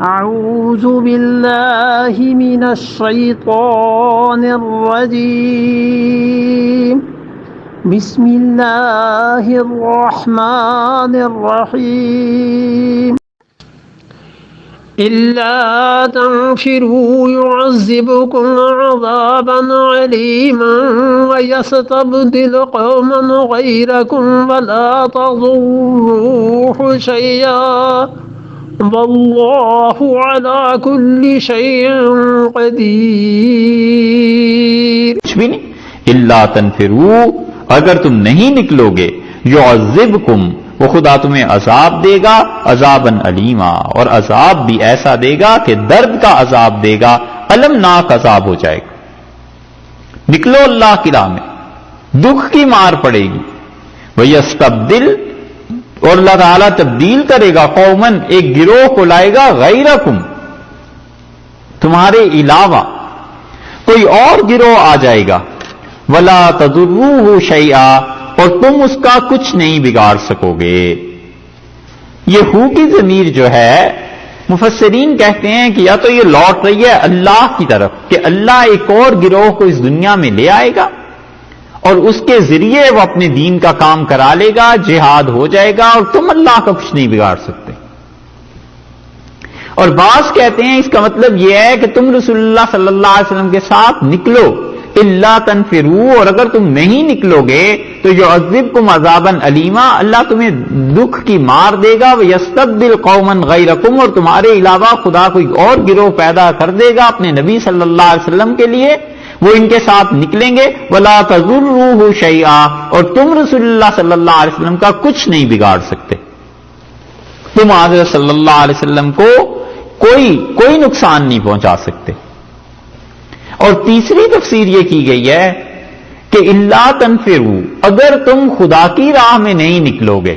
أعوذ بالله من الشيطان الرجيم بسم الله الرحمن الرحيم إلا تنفروا يعذبكم عذابا عليما ويستبدل قوما غيركم ولا تضروه شيئا واللہ علی کل شیء قدیر. کچھ بھی نہیں. الا تنفروا، اگر تم نہیں نکلو گے، یعذبکم، وہ خدا تمہیں عذاب دے گا، عذابا علیما، اور عذاب بھی ایسا دے گا کہ درد کا عذاب دے گا، المناک عذاب ہو جائے گا. نکلو اللہ کی راہ میں، دکھ کی مار پڑے گی. وَيَسْتَبْدِلْ، اور اللہ تعالیٰ تبدیل کرے گا، قومن، ایک گروہ کو لائے گا، غیرکم، تمہارے علاوہ کوئی اور گروہ آ جائے گا. ولا تضروہ شیئا، اور تم اس کا کچھ نہیں بگاڑ سکو گے. یہ ہو کی ضمیر جو ہے، مفسرین کہتے ہیں کہ یا تو یہ لوٹ رہی ہے اللہ کی طرف کہ اللہ ایک اور گروہ کو اس دنیا میں لے آئے گا اور اس کے ذریعے وہ اپنے دین کا کام کرا لے گا، جہاد ہو جائے گا اور تم اللہ کا کچھ نہیں بگاڑ سکتے. اور بعض کہتے ہیں اس کا مطلب یہ ہے کہ تم رسول اللہ صلی اللہ علیہ وسلم کے ساتھ نکلو. الا تنفروا، اور اگر تم نہیں نکلو گے تو یعذبکم عذابا علیما، اللہ تمہیں دکھ کی مار دے گا. ویستبدل قوما غیرکم، اور تمہارے علاوہ خدا کوئی اور گروہ پیدا کر دے گا اپنے نبی صلی اللہ علیہ وسلم کے لیے، وہ ان کے ساتھ نکلیں گے. ولا تضروہ شیئا، اور تم رسول اللہ صلی اللہ علیہ وسلم کا کچھ نہیں بگاڑ سکتے. تم حضرت صلی اللہ علیہ وسلم کو کوئی نقصان نہیں پہنچا سکتے. اور تیسری تفسیر یہ کی گئی ہے کہ الا تنفروا، اگر تم خدا کی راہ میں نہیں نکلو گے،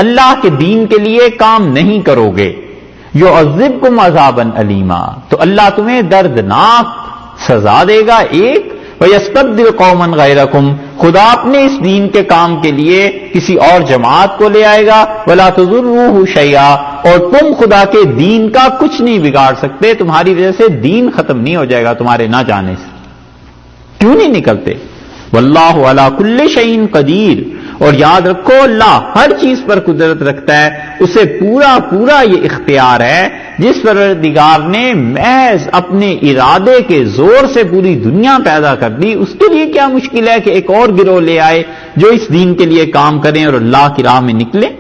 اللہ کے دین کے لیے کام نہیں کرو گے، یعذبکم عذابا علیما، تو اللہ تمہیں دردناک سزا دے گا. ایک، وَيَسْتَبْدِلْ قَوْمًا غَيْرَكُمْ، خدا اپنے اس دین کے کام کے لیے کسی اور جماعت کو لے آئے گا. وَلَا تَضُرُّوهُ شَيْئًا، اور تم خدا کے دین کا کچھ نہیں بگاڑ سکتے. تمہاری وجہ سے دین ختم نہیں ہو جائے گا تمہارے نہ جانے سے. کیوں نہیں نکلتے؟ وَاللَّهُ عَلَى كُلِّ شَيْءٍ قَدِيرٌ، اور یاد رکھو اللہ ہر چیز پر قدرت رکھتا ہے، اسے پورا یہ اختیار ہے. جس پروردگار نے محض اپنے ارادے کے زور سے پوری دنیا پیدا کر دی، اس کے لیے کیا مشکل ہے کہ ایک اور گروہ لے آئے جو اس دین کے لیے کام کریں اور اللہ کی راہ میں نکلیں.